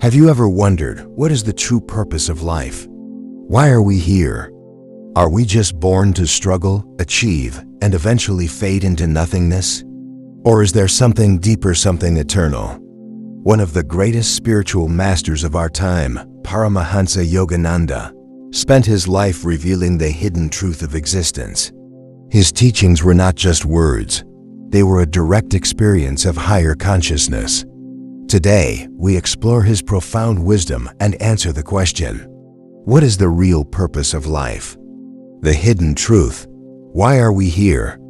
Have you ever wondered, what is the true purpose of life? Why are we here? Are we just born to struggle, achieve, and eventually fade into nothingness? Or is there something deeper, something eternal? One of the greatest spiritual masters of our time, Paramahansa Yogananda, spent his life revealing the hidden truth of existence. His teachings were not just words, they were a direct experience of higher consciousness. Today, we explore his profound wisdom and answer the question, what is the real purpose of life? The hidden truth. Why are we here?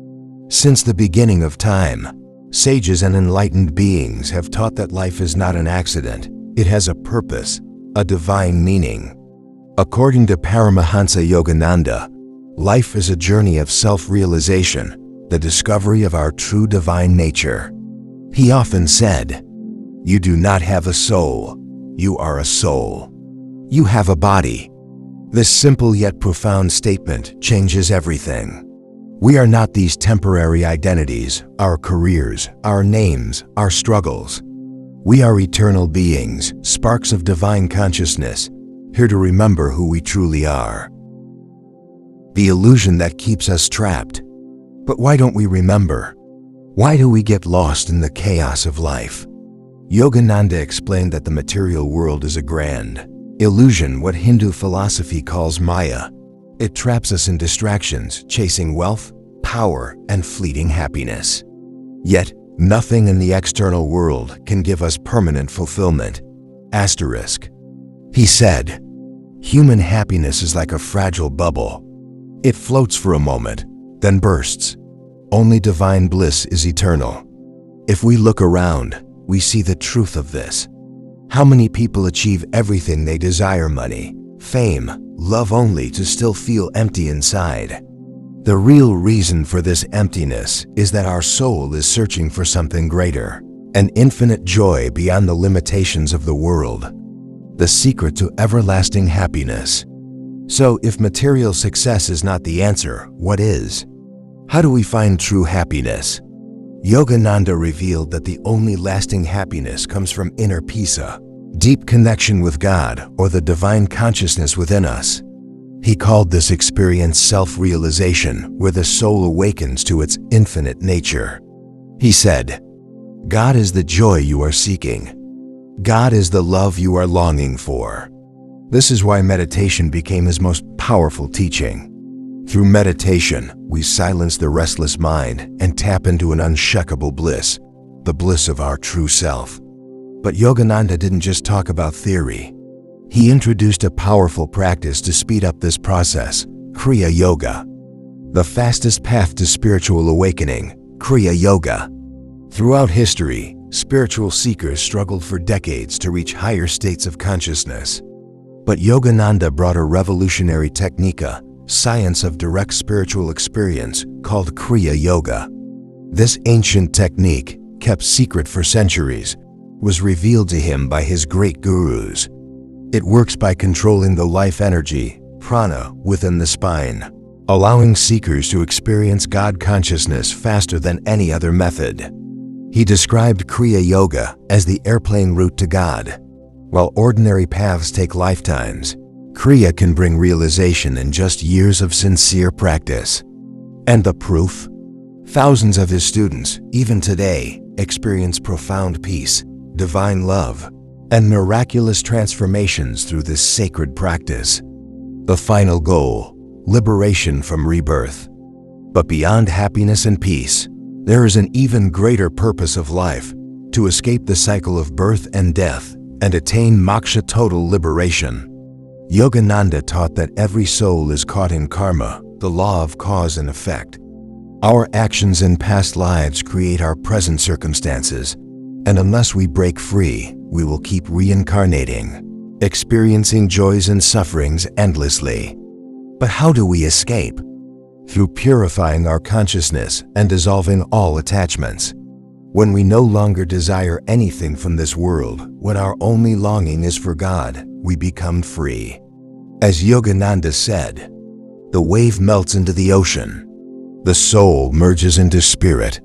Since the beginning of time, sages and enlightened beings have taught that life is not an accident. It has a purpose, a divine meaning. According to Paramahansa Yogananda, life is a journey of self-realization, the discovery of our true divine nature. He often said, "You do not have a soul, you are a soul. You have a body." This simple yet profound statement changes everything. We are not these temporary identities, our careers, our names, our struggles. We are eternal beings, sparks of divine consciousness, here to remember who we truly are. The illusion that keeps us trapped. But why don't we remember? Why do we get lost in the chaos of life? Yogananda explained that the material world is a grand illusion, what Hindu philosophy calls Maya. It traps us in distractions, chasing wealth, power, and fleeting happiness. Yet, nothing in the external world can give us permanent fulfillment. Asterisk. He said, human happiness is like a fragile bubble. It floats for a moment, then bursts. Only divine bliss is eternal. If we look around, we see the truth of this. How many people achieve everything they desire, money, fame, love, only to still feel empty inside? The real reason for this emptiness is that our soul is searching for something greater, an infinite joy beyond the limitations of the world, the secret to everlasting happiness. So, if material success is not the answer, what is? How do we find true happiness? Yogananda revealed that the only lasting happiness comes from inner peace, a deep connection with God or the divine consciousness within us. He called this experience self-realization, where the soul awakens to its infinite nature. He said, God is the joy you are seeking. God is the love you are longing for. This is why meditation became his most powerful teaching. Through meditation, we silence the restless mind and tap into an unshakable bliss, the bliss of our true self. But Yogananda didn't just talk about theory. He introduced a powerful practice to speed up this process, Kriya Yoga. The fastest path to spiritual awakening, Kriya Yoga. Throughout history, spiritual seekers struggled for decades to reach higher states of consciousness. But Yogananda brought a revolutionary technique, science of direct spiritual experience, called Kriya Yoga. This ancient technique, kept secret for centuries, was revealed to him by his great gurus. It works by controlling the life energy, prana, within the spine, allowing seekers to experience God consciousness faster than any other method. He described Kriya Yoga as the airplane route to God. While ordinary paths take lifetimes, Kriya can bring realization in just years of sincere practice. And the proof? Thousands of his students, even today, experience profound peace, divine love, and miraculous transformations through this sacred practice. The final goal, liberation from rebirth. But beyond happiness and peace, there is an even greater purpose of life, to escape the cycle of birth and death and attain moksha, total liberation. Yogananda taught that every soul is caught in karma, the law of cause and effect. Our actions in past lives create our present circumstances, and unless we break free, we will keep reincarnating, experiencing joys and sufferings endlessly. But how do we escape? Through purifying our consciousness and dissolving all attachments. When we no longer desire anything from this world, when our only longing is for God, we become free. As Yogananda said, the wave melts into the ocean. The soul merges into spirit.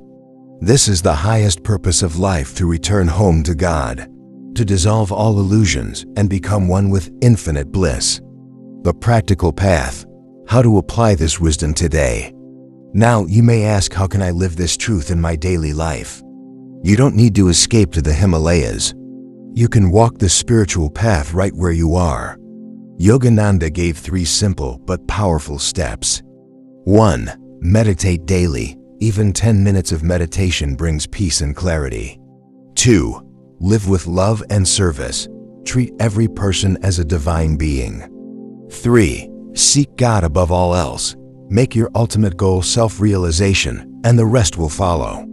This is the highest purpose of life, to return home to God. to dissolve all illusions and become one with infinite bliss. The practical path, how to apply this wisdom today. Now you may ask, how can I live this truth in my daily life? You don't need to escape to the Himalayas. You can walk the spiritual path right where you are. Yogananda gave 3 simple but powerful steps. 1. Meditate daily. Even 10 minutes of meditation brings peace and clarity. 2. Live with love and service. Treat every person as a divine being. 3. Seek God above all else. Make your ultimate goal self-realization, and the rest will follow.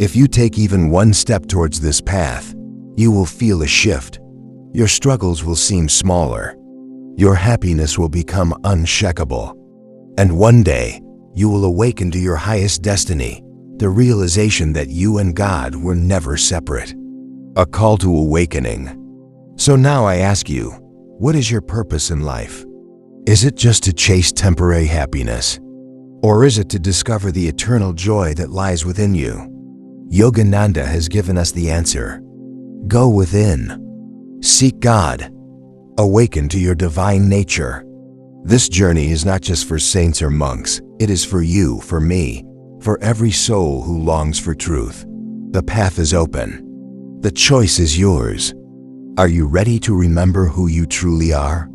If you take even 1 step towards this path, you will feel a shift. Your struggles will seem smaller. Your happiness will become unshakable. And one day, you will awaken to your highest destiny, the realization that you and God were never separate. A call to awakening. So now I ask you, what is your purpose in life? Is it just to chase temporary happiness? Or is it to discover the eternal joy that lies within you? Yogananda has given us the answer. Go within. Seek God. Awaken to your divine nature. This journey is not just for saints or monks. It is for you, for me, for every soul who longs for truth. The path is open. The choice is yours. Are you ready to remember who you truly are?